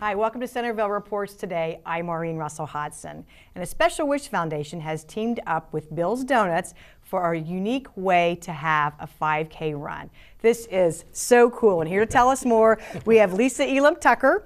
Hi, welcome to Centerville Reports Today. I'm Maureen Russell Hodson. And a Special Wish Foundation has teamed up with Bill's Donuts for a unique way to have a 5K run. This is so cool. And here to tell us more, we have Lisa Elam Tucker.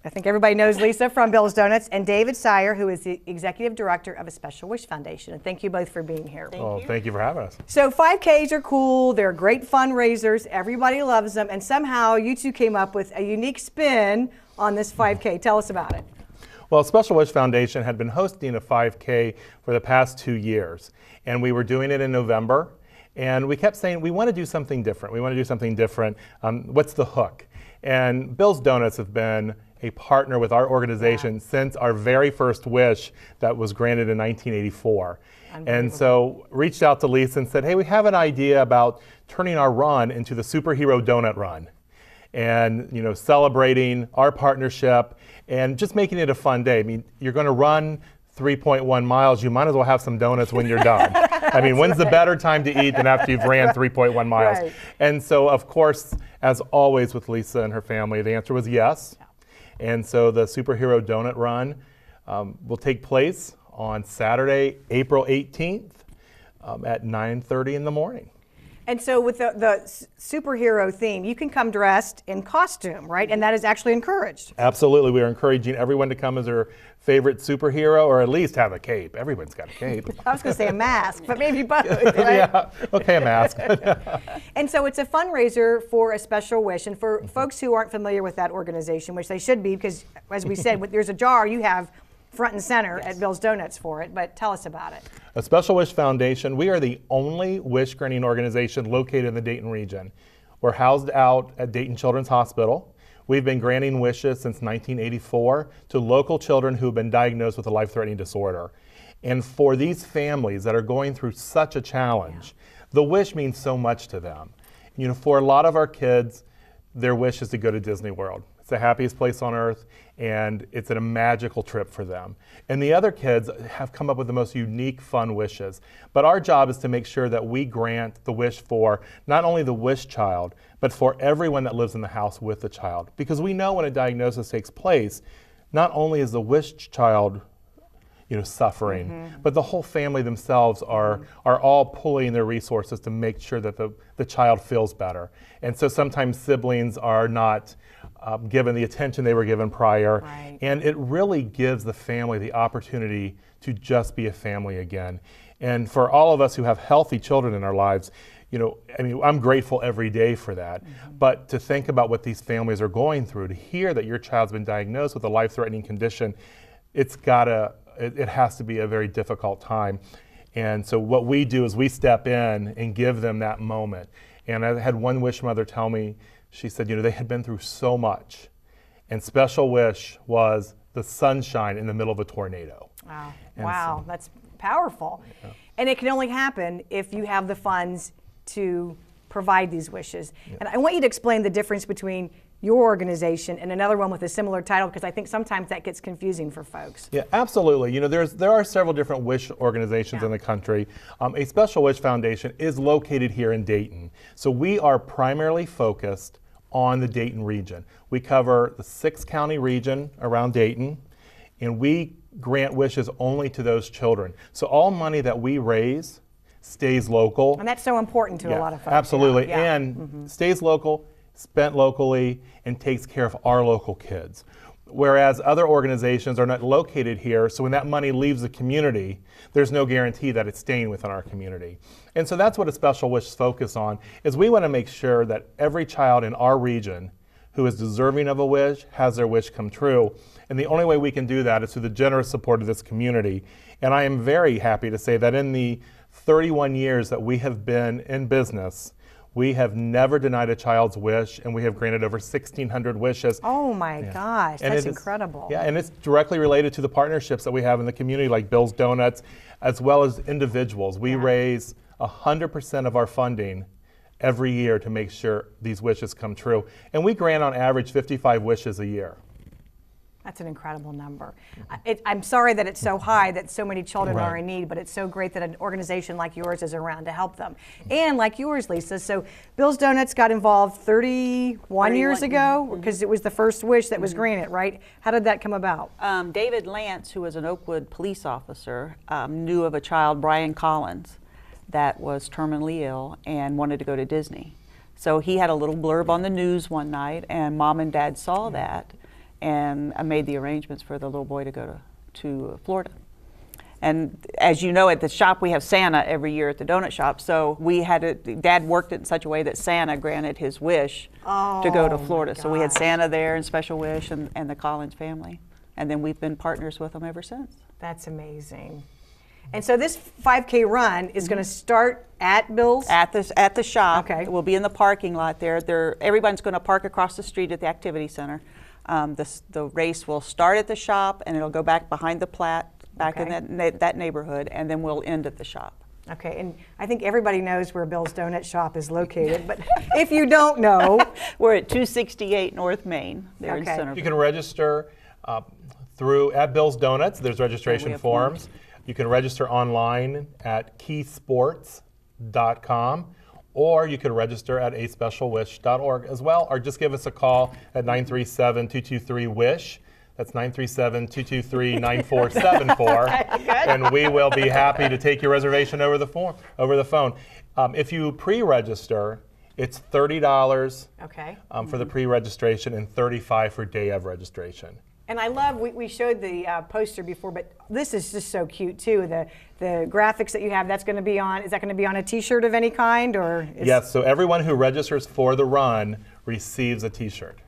I think everybody knows Lisa from Bill's Donuts, and David Sire, who is the Executive Director of a Special Wish Foundation. And thank you both for being here. Thank you for having us. So 5Ks are cool, they're great fundraisers, everybody loves them, and somehow you two came up with a unique spin on this 5K. Tell us about it. Well, Special Wish Foundation had been hosting a 5K for the past 2 years, and we were doing it in November, and we kept saying, we want to do something different. We want to do something different. What's the hook? And Bill's Donuts have been a partner with our organization since our very first wish that was granted in 1984. And so reached out to Lisa and said, hey, we have an idea about turning our run into the Superhero Donut Run. And celebrating our partnership and just making it a fun day. I mean, you're going to run 3.1 miles, you might as well have some donuts when you're done. I mean, when's the better time to eat than after you've ran 3.1 miles? Right. And so, of course, as always with Lisa and her family, the answer was yes. And so the Superhero Donut Run will take place on Saturday, April 18th at 9:30 in the morning. And so with the superhero theme, you can come dressed in costume, right? And that is actually encouraged. Absolutely. We are encouraging everyone to come as their favorite superhero, or at least have a cape. Everyone's got a cape. I was going to say a mask, but maybe both, right? Yeah, okay, a mask. And so it's a fundraiser for a Special Wish. And for folks who aren't familiar with that organization, which they should be, because as we said, there's a jar you have front and center at Bill's Donuts for it, but tell us about it. A Special Wish Foundation, we are the only wish granting organization located in the Dayton region. We're housed out at Dayton Children's Hospital. We've been granting wishes since 1984 to local children who have been diagnosed with a life-threatening disorder. And for these families that are going through such a challenge, the wish means so much to them. For a lot of our kids, their wish is to go to Disney World. It's the happiest place on earth, and it's a magical trip for them. And the other kids have come up with the most unique, fun wishes. But our job is to make sure that we grant the wish for not only the wish child, but for everyone that lives in the house with the child. Because we know when a diagnosis takes place, not only is the wish child suffering, but the whole family themselves are all pulling their resources to make sure that the child feels better. And so sometimes siblings are not given the attention they were given prior. Right. And it really gives the family the opportunity to just be a family again. And for all of us who have healthy children in our lives, I'm grateful every day for that. But to think about what these families are going through, to hear that your child's been diagnosed with a life-threatening condition, it has to be a very difficult time. And so what we do is we step in and give them that moment. And I had one wish mother tell me, she said, they had been through so much, and Special Wish was the sunshine in the middle of a tornado. Wow, And wow, that's powerful. Yeah. And it can only happen if you have the funds to provide these wishes. And I want you to explain the difference between your organization and another one with a similar title, because I think sometimes that gets confusing for folks. Yeah, absolutely. There are several different wish organizations in the country. A Special Wish Foundation is located here in Dayton. So we are primarily focused on the Dayton region. We cover the 6-county region around Dayton, and we grant wishes only to those children. So all money that we raise stays local. And that's so important to a lot of folks. Absolutely, Yeah. and stays local, spent locally, and takes care of our local kids. Whereas other organizations are not located here, so when that money leaves the community, there's no guarantee that it's staying within our community. And so that's what a Special Wish is focused on, is we want to make sure that every child in our region who is deserving of a wish has their wish come true. And the only way we can do that is through the generous support of this community. And I am very happy to say that in the 31 years that we have been in business, we have never denied a child's wish, and we have granted over 1,600 wishes. Oh my gosh, And that's it is- incredible. Yeah, and it's directly related to the partnerships that we have in the community, like Bill's Donuts, as well as individuals. We raise 100% of our funding every year to make sure these wishes come true. And we grant on average 55 wishes a year. That's an incredible number. I'm sorry that it's so high that so many children are in need, but it's so great that an organization like yours is around to help them. And like yours, Lisa, so Bill's Donuts got involved 31 years ago because it was the first wish that was granted, right? How did that come about? David Lance, who was an Oakwood police officer, knew of a child, Brian Collins, that was terminally ill and wanted to go to Disney. So he had a little blurb on the news one night, and Mom and Dad saw that, and I made the arrangements for the little boy to go to Florida. And as you know, at the shop we have Santa every year at the donut shop, so we had it, Dad worked it in such a way that Santa granted his wish to go to Florida. So we had Santa there and Special Wish and the Collins family, and then we've been partners with them ever since. That's amazing. And so this 5K run is going to start at Bill's? At the shop. Okay. We'll be in the parking lot there. Everyone's going to park across the street at the activity center. The race will start at the shop, and it'll go back behind the Platte, back in that neighborhood, and then we'll end at the shop. Okay, and I think everybody knows where Bill's Donut Shop is located, but if you don't know, we're at 268 North Main there in Centerville. You can register through at Bill's Donuts. There's registration forms. You can register online at keysports.com, or you can register at aspecialwish.org as well, or just give us a call at 937-223-WISH. That's 937-223-9474, and we will be happy to take your reservation over the phone. If you pre-register, it's $30 for the pre-registration and $35 for day of registration. And I love, we showed the poster before, but this is just so cute too. The graphics that you have, that's going to be on, is that going to be on a t-shirt of any kind, or? Yes, so everyone who registers for the run receives a t-shirt.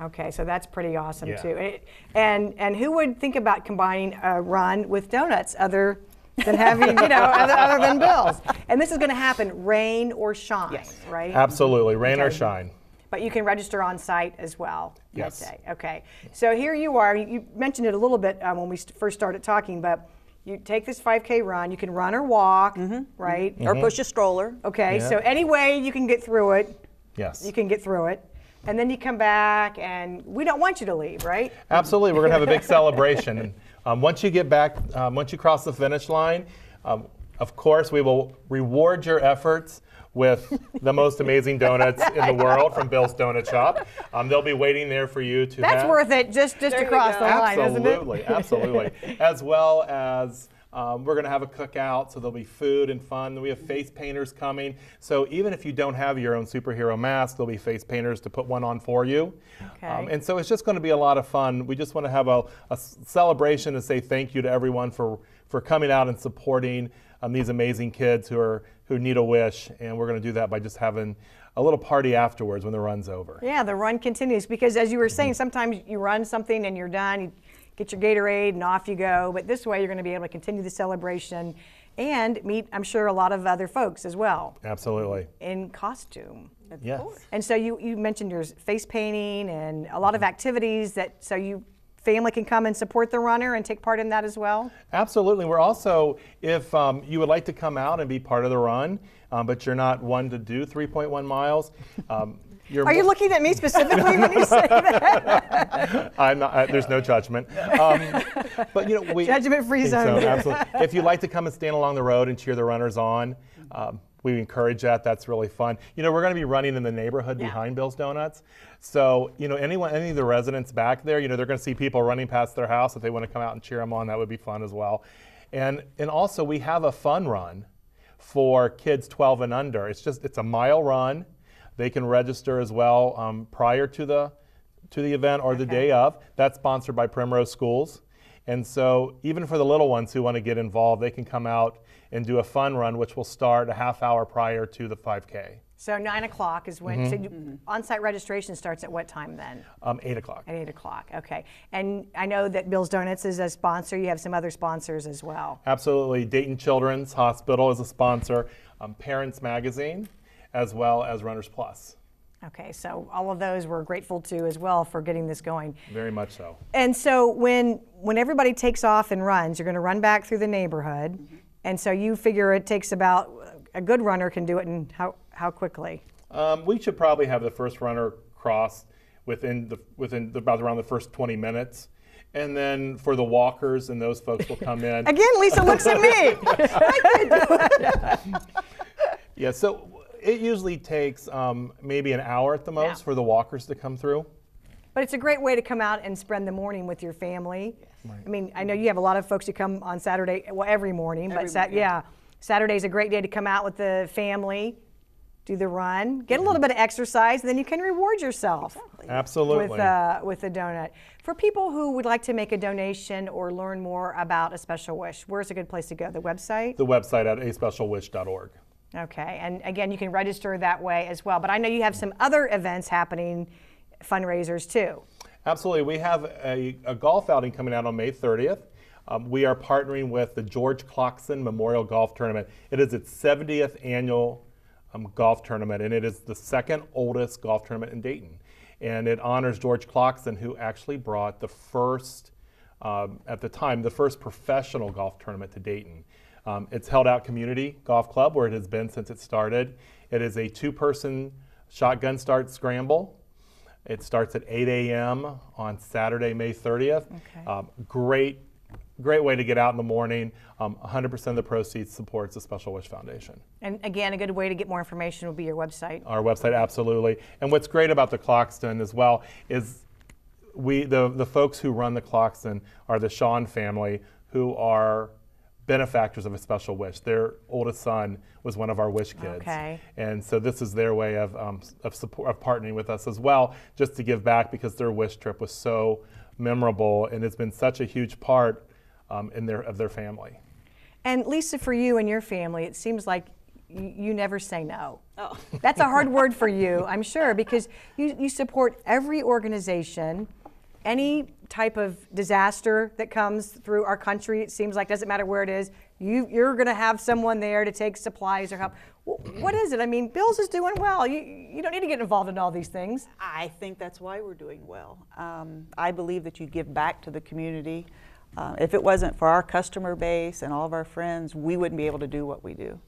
Okay, so that's pretty awesome too. And who would think about combining a run with donuts other than having, other than Bill's? And this is going to happen rain or shine, right? Absolutely, rain or shine. But you can register on site as well. Yes. Okay. So here you are. You mentioned it a little bit when we first started talking, but you take this 5K run. You can run or walk, right? Or push a stroller. Okay. So any way you can get through it. Yes. You can get through it. And then you come back, and we don't want you to leave, right? Absolutely. We're going to have a big celebration. And once you get back, once you cross the finish line, of course, we will reward your efforts with the most amazing donuts in the world from Bill's Donut Shop. They'll be waiting there for you to That's worth it, just across the line, isn't it? Absolutely. As well as we're going to have a cookout, so there'll be food and fun. We have face painters coming. So even if you don't have your own superhero mask, there'll be face painters to put one on for you. Okay. And so it's just going to be a lot of fun. We just want to have a celebration to say thank you to everyone for coming out and supporting these amazing kids who need a wish. And we're going to do that by just having a little party afterwards when the run's over. Yeah, the run continues, because as you were saying, sometimes you run something and you're done. You get your Gatorade and off you go. But this way you're going to be able to continue the celebration and meet, I'm sure, a lot of other folks as well. Absolutely. In costume. Yes. And so you mentioned your face painting and a lot of activities so you family can come and support the runner and take part in that as well? Absolutely. We're also, if you would like to come out and be part of the run, but you're not one to do 3.1 miles, are you looking at me specifically when you say that? I'm not. There's no judgment. But judgment-free zone. So, absolutely. If you'd like to come and stand along the road and cheer the runners on, we encourage that. That's really fun. We're going to be running in the neighborhood behind Bill's Donuts. So, any of the residents back there, they're going to see people running past their house. If they want to come out and cheer them on, that would be fun as well. And also, we have a fun run for kids 12 and under. It's a mile run. They can register as well prior to the event or the day of. That's sponsored by Primrose Schools. And so even for the little ones who want to get involved, they can come out and do a fun run, which will start a half hour prior to the 5K. So 9 o'clock is when, on-site registration starts at what time then? 8 o'clock. At 8 o'clock, okay. And I know that Bill's Donuts is a sponsor. You have some other sponsors as well. Absolutely. Dayton Children's Hospital is a sponsor, Parents Magazine, as well as Runners Plus. Okay, so all of those we're grateful to as well for getting this going. Very much so. And so when everybody takes off and runs, you're going to run back through the neighborhood. And so you figure it takes about, a good runner can do it in how quickly? We should probably have the first runner cross within about around the first 20 minutes. And then for the walkers, and those folks will come in. Again, Lisa looks at me. Yeah, so it usually takes maybe an hour at the most for the walkers to come through. But it's a great way to come out and spend the morning with your family. Right. I mean, I know you have a lot of folks who come on Saturday, well, every morning, but yeah. Saturday's a great day to come out with the family, do the run, get a little bit of exercise, then you can reward yourself. Absolutely. With a donut. For people who would like to make a donation or learn more about A Special Wish, where's a good place to go? The website? The website at aspecialwish.org. Okay, and again, you can register that way as well. But I know you have some other events happening, fundraisers too. Absolutely. We have a golf outing coming out on May 30th. We are partnering with the George Clarkson Memorial Golf Tournament. It is its 70th annual golf tournament, and it is the second oldest golf tournament in Dayton. And it honors George Clarkson, who actually brought the first, at the time, the first professional golf tournament to Dayton. It's held out Community Golf Club, where it has been since it started. It is a 2-person shotgun start scramble. It starts at 8 a.m. on Saturday, May 30th. Okay. Great way to get out in the morning. 100% of the proceeds supports the Special Wish Foundation. And again, a good way to get more information will be your website. Our website, absolutely. And what's great about the Clarkston as well is the folks who run the Clarkston are the Shawn family, who are benefactors of A Special Wish. Their oldest son was one of our Wish kids. Okay. And so this is their way of support, of partnering with us as well, just to give back, because their Wish trip was so memorable, and it's been such a huge part of their family. And Lisa, for you and your family, it seems like you never say no. Oh. That's a hard word for you, I'm sure, because you support every organization, any type of disaster that comes through our country. It seems like, doesn't matter where it is, you're going to have someone there to take supplies or help. What is it? I mean, Bill's is doing well. You don't need to get involved in all these things. I think that's why we're doing well. I believe that you give back to the community. If it wasn't for our customer base and all of our friends, we wouldn't be able to do what we do.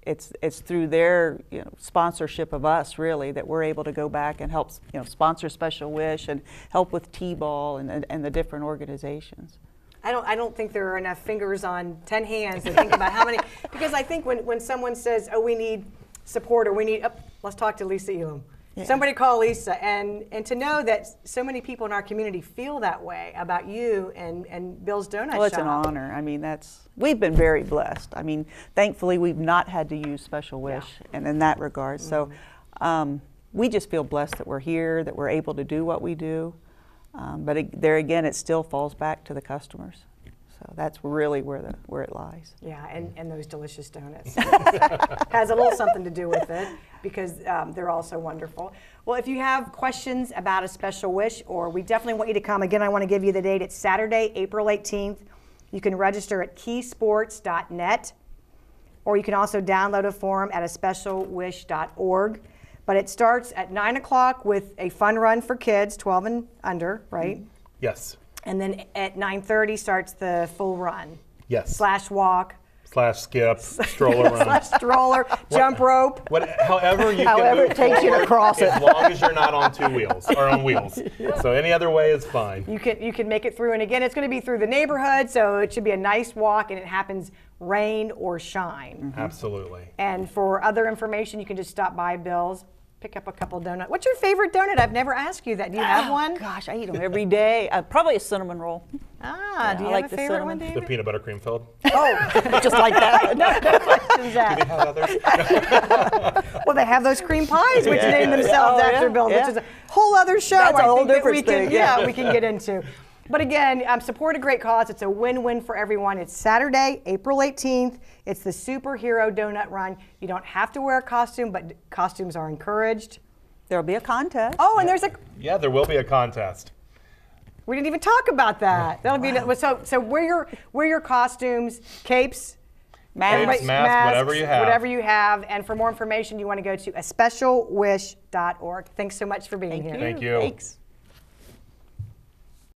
It's through their sponsorship of us, really, that we're able to go back and help sponsor Special Wish and help with T-ball and the different organizations. I don't think there are enough fingers on 10 hands to think about how many, because I think when someone says, oh, we need support, or we need, let's talk to Lisa Elam. Yeah. Somebody call Lisa, and to know that so many people in our community feel that way about you and Bill's Donut Shop. Well, it's an honor. I mean, we've been very blessed. I mean, thankfully we've not had to use Special Wish, and in that regard. So we just feel blessed that we're here, that we're able to do what we do. But there again, it still falls back to the customers. So that's really where it lies. Yeah, and those delicious donuts. Has a little something to do with it, because they're all so wonderful. Well, if you have questions about A Special Wish, or we definitely want you to come. Again, I want to give you the date. It's Saturday, April 18th. You can register at keysports.net, or you can also download a form at aspecialwish.org. But it starts at 9 o'clock with a fun run for kids, 12 and under, right? Yes. And then at 9:30 starts the full run. Yes. / walk. / skip, stroller run. / stroller, jump rope. However it takes you to cross it. As long as you're not on 2 wheels, or on wheels. Yeah. So any other way is fine. You can make it through, and again, it's going to be through the neighborhood, so it should be a nice walk, and it happens rain or shine. Mm-hmm. Absolutely. And for other information, you can just stop by Bill's, pick up a couple donuts. What's your favorite donut? I've never asked you that. Do you have one? Gosh, I eat them every day. Probably a cinnamon roll. Do you I have a favorite one, David? The peanut butter cream filled. Oh, just like that. No questions asked. Do they have others? Well, they have those cream pies, which name themselves after Bill, which is a whole other show. That's a whole that different thing. we can get into. But again, support a great cause. It's a win-win for everyone. It's Saturday, April 18th. It's the Superhero Donut Run. You don't have to wear a costume, but costumes are encouraged. There'll be a contest. Oh, and there's a... Yeah, there will be a contest. We didn't even talk about that. That'll be so. Wear your costumes, capes, masks, whatever you have. And for more information, you want to go to aspecialwish.org. Thanks so much for being here. Thank you. Thanks.